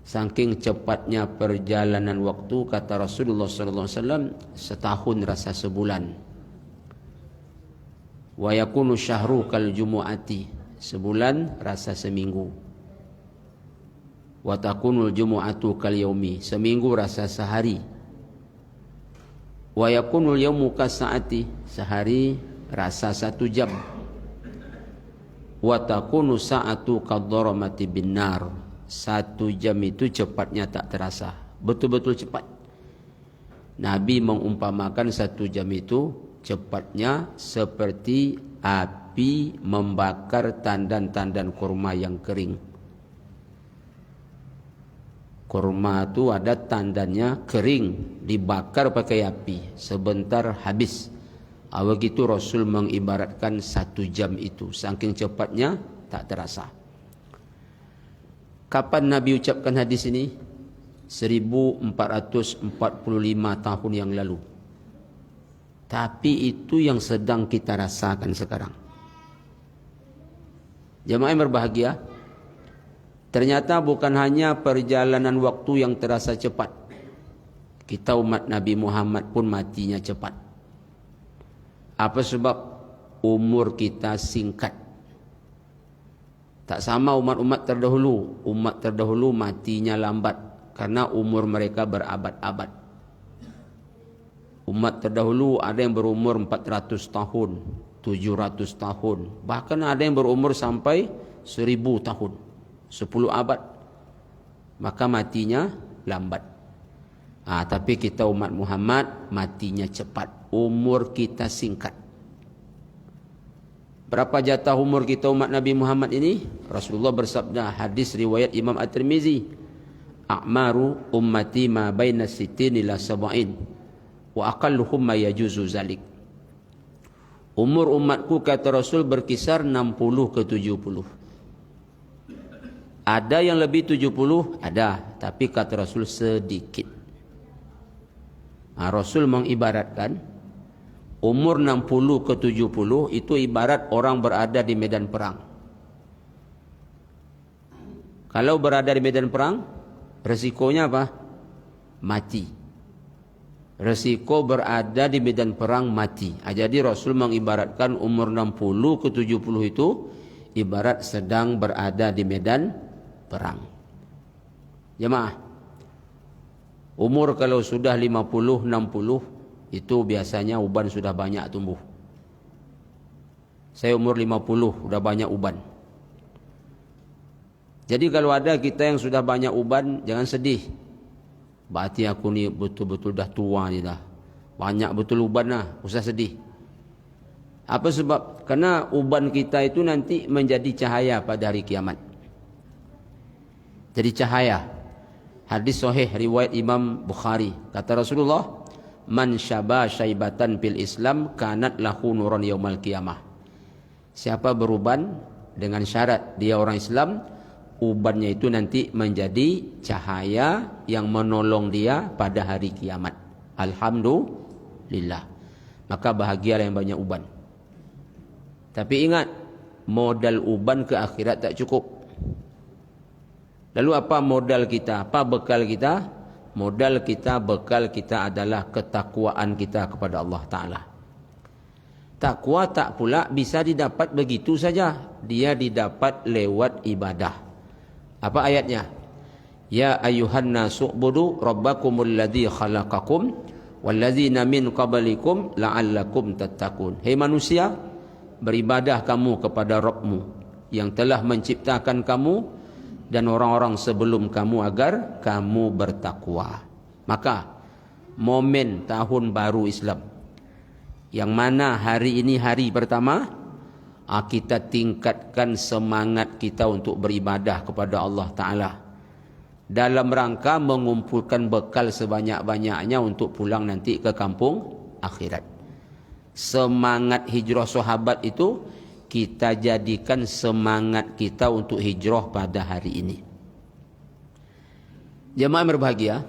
Saking cepatnya perjalanan waktu, kata Rasulullah SAW, setahun rasa sebulan. Wa yakunu syahru kal jumu'ati, sebulan rasa seminggu. Wa takunul jumu'atu kal yaumi, seminggu rasa sehari. Wa yakunul yaumu kas saati, sehari rasa 1 jam. Wa takunu sa'atu kadharamati bin nar, 1 jam itu cepatnya tak terasa, betul-betul cepat. Nabi mengumpamakan 1 jam itu cepatnya seperti api membakar tandan-tandan kurma yang kering. Kurma itu ada tandannya kering, dibakar pakai api, sebentar habis. Begitu Rasul mengibaratkan 1 jam itu, saking cepatnya tak terasa. Kapan Nabi ucapkan hadis ini? 1445 tahun yang lalu. Tapi itu yang sedang kita rasakan sekarang. Jemaah yang berbahagia, ternyata bukan hanya perjalanan waktu yang terasa cepat. Kita umat Nabi Muhammad pun matinya cepat. Apa sebab? Umur kita singkat. Tak sama umat-umat terdahulu. Umat terdahulu matinya lambat karena umur mereka berabad-abad. Umat terdahulu ada yang berumur 400 tahun, 700 tahun. Bahkan ada yang berumur sampai 1000 tahun, 10 abad. Maka matinya lambat. Tapi kita umat Muhammad matinya cepat. Umur kita singkat. Berapa jatah umur kita umat Nabi Muhammad ini? Rasulullah bersabda, hadis riwayat Imam At-Tirmizi, a'maru ummati ma baina sittin ila sab'in wa aqalluhum ma yajuzu zalik. Umur umatku, kata Rasul, berkisar 60 ke 70. Ada yang lebih 70, ada, tapi kata Rasul sedikit. Rasul mengibaratkan umur 60 ke 70 itu ibarat orang berada di medan perang. Kalau berada di medan perang, resikonya apa? Mati. Resiko berada di medan perang mati. Jadi Rasul mengibaratkan umur 60 ke 70 itu ibarat sedang berada di medan perang. Jemaah, umur kalau sudah 50, 60 itu biasanya uban sudah banyak tumbuh. Saya umur 50 sudah banyak uban. Jadi kalau ada kita yang sudah banyak uban, jangan sedih. Berarti aku ni betul-betul dah tua ni dah. Banyak betul uban lah, usah sedih. Apa sebab? Karena uban kita itu nanti menjadi cahaya pada hari kiamat. Jadi cahaya. Hadis sahih riwayat Imam Bukhari. Kata Rasulullah, man syaba syaibatan fil Islam kanat lahu nuran yaumal qiyamah. Siapa beruban dengan syarat dia orang Islam, ubannya itu nanti menjadi cahaya yang menolong dia pada hari kiamat. Alhamdulillah. Maka bahagialah yang banyak uban. Tapi ingat, modal uban ke akhirat tak cukup. Lalu apa modal kita? Apa bekal kita? Modal kita, bekal kita adalah ketakwaan kita kepada Allah Ta'ala. Takwa tak pula bisa didapat begitu saja. Dia didapat lewat ibadah. Apa ayatnya? Ya ayuhan nasu ubudu rabbakumul ladzi khalaqakum walladzina min qablikum la'allakum tattaqun. Hei manusia, beribadah kamu kepada Rabbmu yang telah menciptakan kamu dan orang-orang sebelum kamu agar kamu bertakwa. Maka momen tahun baru Islam, yang mana hari ini hari pertama, kita tingkatkan semangat kita untuk beribadah kepada Allah Ta'ala dalam rangka mengumpulkan bekal sebanyak-banyaknya untuk pulang nanti ke kampung akhirat. Semangat hijrah sahabat itu kita jadikan semangat kita untuk hijrah pada hari ini. Jemaah berbahagia,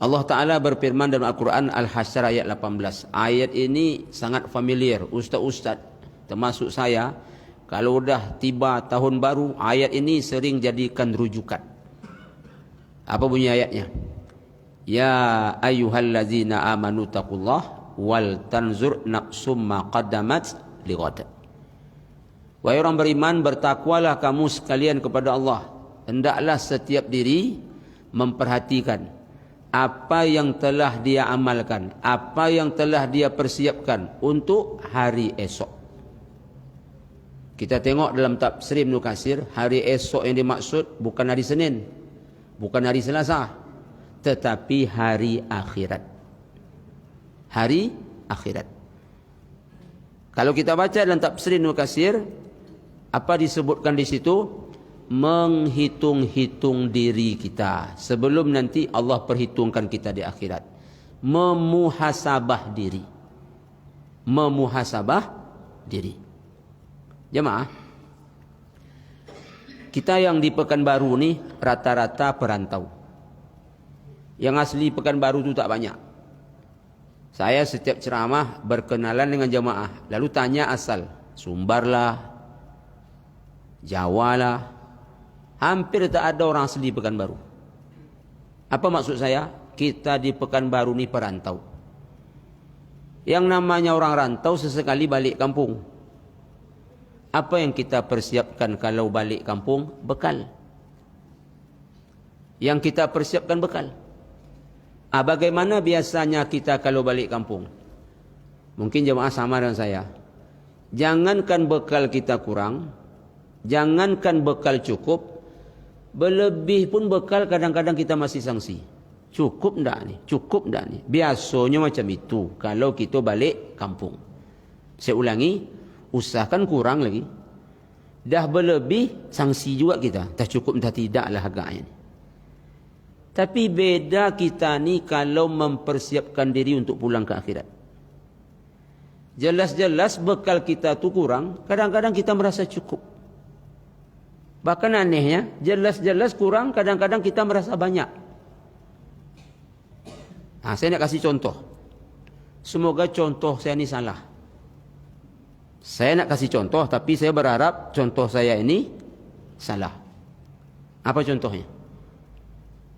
Allah Ta'ala berfirman dalam Al-Quran Al-Hasyr ayat 18. Ayat ini sangat familiar. Ustaz-ustaz termasuk saya, kalau dah tiba tahun baru, ayat ini sering jadikan rujukan. Apa bunyi ayatnya? Ya ayyuhallazina amanu taqullah wal tanzur nafsum ma qaddamat lighad. Wahai orang beriman, bertakwalah kamu sekalian kepada Allah. Hendaklah setiap diri memperhatikan apa yang telah dia amalkan, apa yang telah dia persiapkan untuk hari esok. Kita tengok dalam tafsir Ibnu Katsir, hari esok yang dimaksud bukan hari Senin, bukan hari Selasa, tetapi hari akhirat. Hari akhirat. Kalau kita baca dalam tafsir Ibnu Katsir, apa disebutkan di situ? Menghitung-hitung diri kita sebelum nanti Allah perhitungkan kita di akhirat. Memuhasabah diri. Memuhasabah diri. Jemaah, kita yang di Pekanbaru ni rata-rata perantau. Yang asli Pekanbaru tu tak banyak. Saya setiap ceramah berkenalan dengan jemaah, lalu tanya asal, Sumbar lah, Jawa lah. Hampir tak ada orang asli Pekanbaru. Apa maksud saya? Kita di Pekanbaru ni perantau. Yang namanya orang rantau sesekali balik kampung. Apa yang kita persiapkan kalau balik kampung? Bekal. Yang kita persiapkan bekal. Bagaimana biasanya kita kalau balik kampung? Mungkin jemaah sama dengan saya. Jangankan bekal kita kurang, jangankan bekal cukup, berlebih pun bekal kadang-kadang kita masih sangsi. Cukup enggak ni? Cukup enggak ni? Biasanya macam itu kalau kita balik kampung. Saya ulangi, usahakan kurang lagi. Dah berlebih, sanksi juga kita. Tak cukup, tak tidak lah agaknya. Tapi beda kita ni kalau mempersiapkan diri untuk pulang ke akhirat. Jelas-jelas bekal kita tu kurang, kadang-kadang kita merasa cukup. Bahkan anehnya, jelas-jelas kurang, kadang-kadang kita merasa banyak. Saya nak kasih contoh. Semoga contoh saya ni salah. Saya nak kasih contoh, tapi saya berharap contoh saya ini salah. Apa contohnya?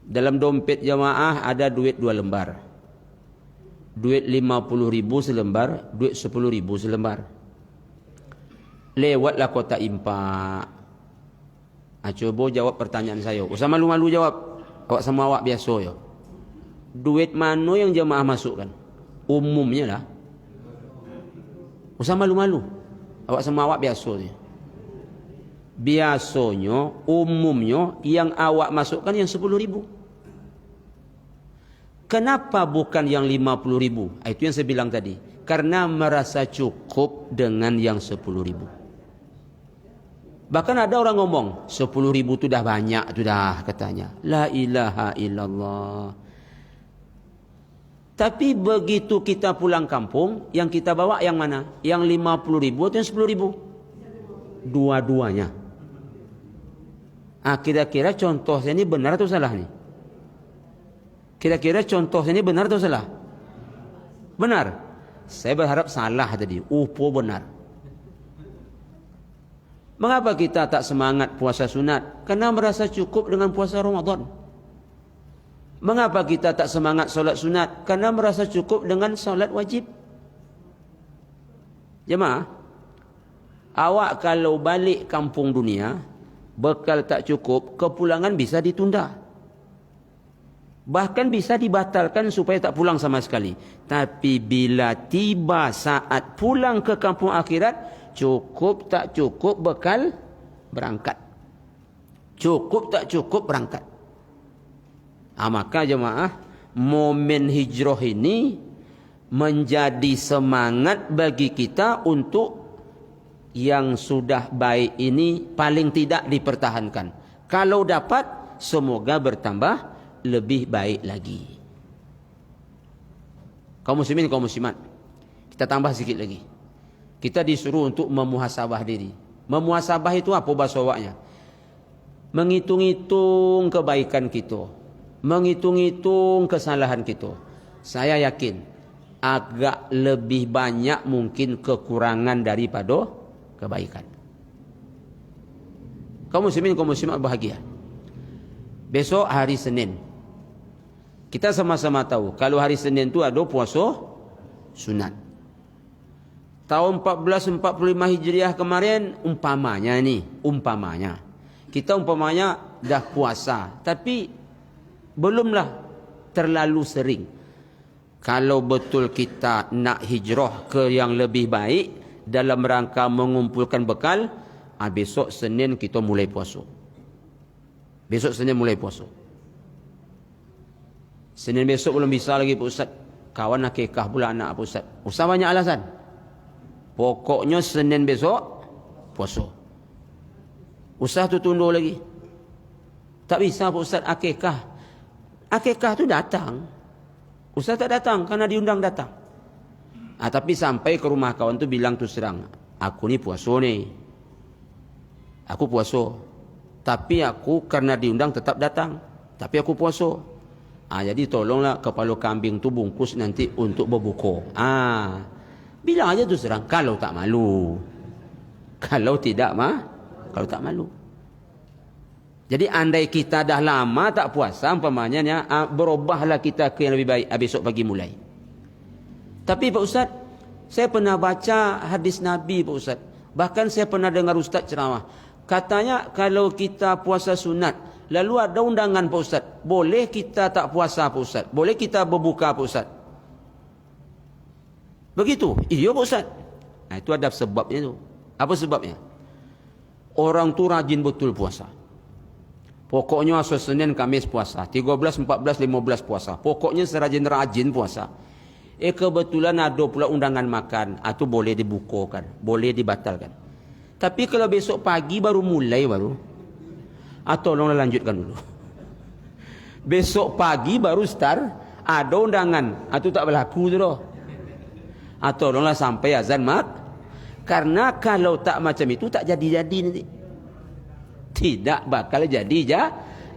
Dalam dompet jamaah ada duit 2 lembar. Duit 50.000 selembar, duit 10.000 selembar. Lewatlah kotak impak. Coba jawab pertanyaan saya. Usah malu-malu jawab. Awak sama awak biasa ya. Duit mana yang jamaah masukkan? Umumnya lah. Usah malu-malu. Awak sama awak biasanya. Biasanya, umumnya yang awak masukkan yang 10.000. Kenapa bukan yang 50.000? Itu yang saya bilang tadi. Karena merasa cukup dengan yang 10.000. Bahkan ada orang ngomong, 10.000 tu dah banyak tu dah katanya. La ilaha illallah. Tapi begitu kita pulang kampung, yang kita bawa yang mana? Yang 50.000 atau yang 10.000? Dua-duanya. Kira-kira contoh saya ini benar atau salah nih? Kira-kira contoh saya ini benar atau salah? Benar. Saya berharap salah tadi. Benar. Mengapa kita tak semangat puasa sunat? Karena merasa cukup dengan puasa Ramadan. Mengapa kita tak semangat solat sunat? Karena merasa cukup dengan solat wajib. Jemaah, awak kalau balik kampung dunia, bekal tak cukup, kepulangan bisa ditunda. Bahkan bisa dibatalkan supaya tak pulang sama sekali. Tapi bila tiba saat pulang ke kampung akhirat, cukup tak cukup bekal berangkat. Cukup tak cukup berangkat. Maka jemaah, momen hijrah ini menjadi semangat bagi kita untuk yang sudah baik ini paling tidak dipertahankan. Kalau dapat, semoga bertambah lebih baik lagi. Kaum muslimin, kaum muslimat, kita tambah sikit lagi. Kita disuruh untuk memuhasabah diri. Memuhasabah itu apa bahasa awaknya? Menghitung-hitung kebaikan kita. Menghitung-hitung kesalahan kita. Saya yakin agak lebih banyak mungkin kekurangan daripada kebaikan. Kaum muslimin, kaum muslimat bahagia. Besok hari Senin. Kita sama-sama tahu kalau hari Senin tu ada puasa sunat. Tahun 1445 Hijriah kemarin umpamanya kita umpamanya dah puasa tapi belumlah terlalu sering. Kalau betul kita nak hijrah ke yang lebih baik dalam rangka mengumpulkan bekal, besok Senin kita mulai puasa. Besok Senin mulai puasa. Senin besok belum bisa lagi Pak Ustaz. Kawan akikah pula anak Pak Ustaz. Ustaz banyak alasan. Pokoknya Senin besok puasa. Ustaz tu tunda lagi. Tak bisa Pak Ustaz akikah. Akikah tu datang. Ustaz tak datang karena diundang datang. Tapi sampai ke rumah kawan tu bilang tu serang, aku ni puasa ni. Aku puasa. Tapi aku karena diundang tetap datang. Tapi aku puasa. Jadi tolonglah kepala kambing tu bungkus nanti untuk berbuka. Bilang aja tu serang kalau tak malu. Kalau tidak kalau tak malu. Jadi andai kita dah lama tak puasa umpamanya berubahlah kita ke yang lebih baik besok pagi mulai. Tapi Pak Ustaz, saya pernah baca hadis Nabi Pak Ustaz. Bahkan saya pernah dengar Ustaz ceramah. Katanya kalau kita puasa sunat, lalu ada undangan Pak Ustaz, boleh kita tak puasa Pak Ustaz? Boleh kita berbuka Pak Ustaz? Begitu? Iya Pak Ustaz. Itu ada sebabnya tu. Apa sebabnya? Orang tu rajin betul puasa. Pokoknya Senin Kamis puasa, 13, 14, 15 puasa. Pokoknya serajin-rajin puasa. Kebetulan ada pula undangan makan, itu boleh dibukukan, boleh dibatalkan. Tapi kalau besok pagi baru mulai tolonglah lanjutkan dulu. Besok pagi baru start, ada undangan, itu tak berlaku tu loh. Tolonglah sampai azan karena kalau tak macam itu tak jadi-jadi nanti. Tidak bakal jadi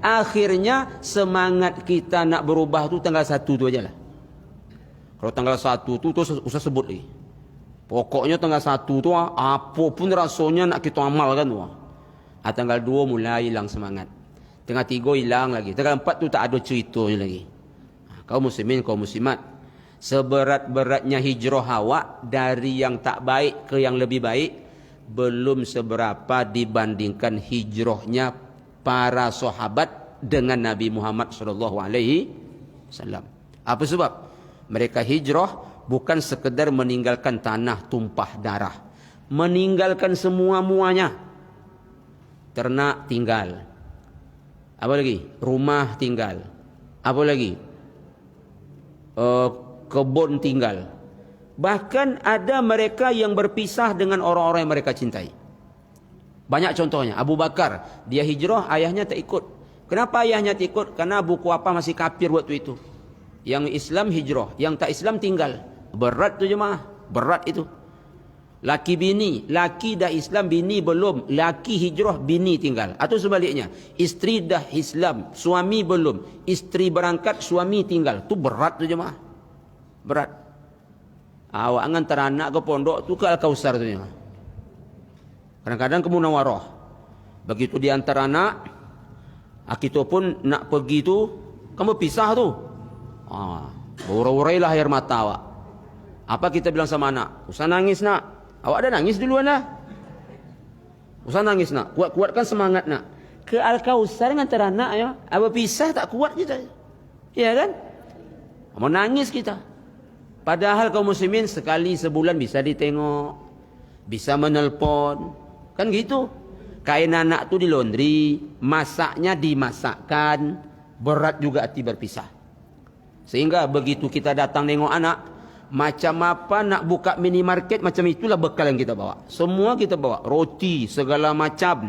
akhirnya semangat kita nak berubah tu tanggal 1 tu aja lah. Kalau tanggal 1 tu usah sebut lagi. Pokoknya tanggal 1 tu apapun rasanya nak kita amalkan tu. Tanggal 2 mulai hilang semangat. Tanggal 3 hilang lagi. Tanggal 4 tu tak ada ceritanya lagi. Kaum muslimin, kaum muslimat, seberat-beratnya hijrah awak dari yang tak baik ke yang lebih baik belum seberapa dibandingkan hijrahnya para sahabat dengan Nabi Muhammad sallallahu alaihi wasallam. Apa sebab? Mereka hijrah bukan sekedar meninggalkan tanah tumpah darah, meninggalkan semua-muanya. Ternak tinggal. Apa lagi? Rumah tinggal. Apa lagi? Kebun tinggal. Bahkan ada mereka yang berpisah dengan orang-orang yang mereka cintai. Banyak contohnya. Abu Bakar, dia hijrah, ayahnya tak ikut. Kenapa ayahnya tak ikut? Karena Abu Quhafa masih kafir waktu itu. Yang Islam hijrah, yang tak Islam tinggal. Berat tu jemaah, berat itu. Laki bini, laki dah Islam, bini belum. Laki hijrah, bini tinggal. Atau sebaliknya, isteri dah Islam, suami belum. Isteri berangkat, suami tinggal. Tu berat tu jemaah. Berat. Awak ngantar anak ke pondok tu ke Al-Kausar tu. Kadang-kadang ke Munawarah. Begitu diantar anak, kita pun nak pergi tu, kamu pisah tu. Urai-urailah air mata awak. Apa kita bilang sama anak? Usah nangis nak. Awak dah nangis duluan lah. Usah nangis nak. Kuat-kuatkan semangat nak. Ke Al-Kausar ngantar anak ya. Apa pisah tak kuat kita. Ya kan? Mau nangis kita. Padahal kaum muslimin sekali sebulan bisa ditengok, bisa menelpon, kan gitu. Kain anak tu di laundry, masaknya dimasakkan, berat juga hati berpisah. Sehingga begitu kita datang tengok anak, macam apa nak buka minimarket, macam itulah bekal yang kita bawa. Semua kita bawa, roti, segala macam.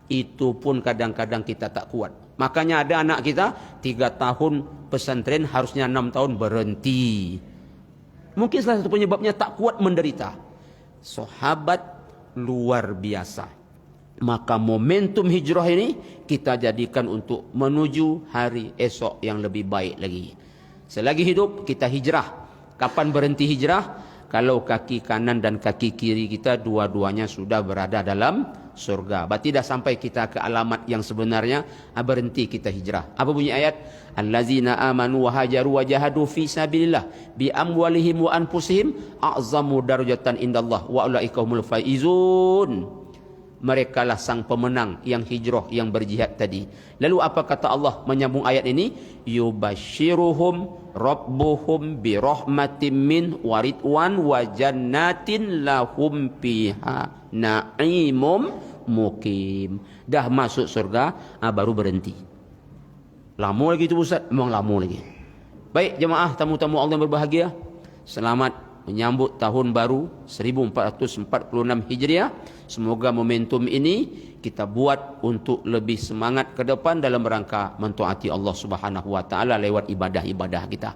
Itu pun kadang-kadang kita tak kuat. Makanya ada anak kita 3 tahun pesantren, harusnya 6 tahun berhenti. Mungkin salah satu penyebabnya tak kuat menderita. Sahabat luar biasa. Maka momentum hijrah ini kita jadikan untuk menuju hari esok yang lebih baik lagi. Selagi hidup kita hijrah. Kapan berhenti hijrah? Kalau kaki kanan dan kaki kiri kita dua-duanya sudah berada dalam surga. Berarti dah sampai kita ke alamat yang sebenarnya, berhenti kita hijrah. Apa bunyi ayat? Allazina amanu wa hajaru wa jahadu fi sabilillah bi amwalihim wa anfusihim a'zamu darajatan indallah wa ulaika humul faizun. Mereka lah sang pemenang yang hijrah, yang berjihad tadi. Lalu apa kata Allah menyambung ayat ini? Yubashiruhum rabbuhum bi rahmatin min wa ridwan wa jannatin lahum fiha na'imum mukim. Dah masuk surga, baru berhenti. Lama lagi tu Ustaz? Memang lama lagi. Baik jemaah tamu-tamu Allah yang berbahagia, selamat menyambut tahun baru 1446 Hijriah. Semoga momentum ini kita buat untuk lebih semangat ke depan dalam rangka mentaati Allah Subhanahu wa taala lewat ibadah-ibadah kita.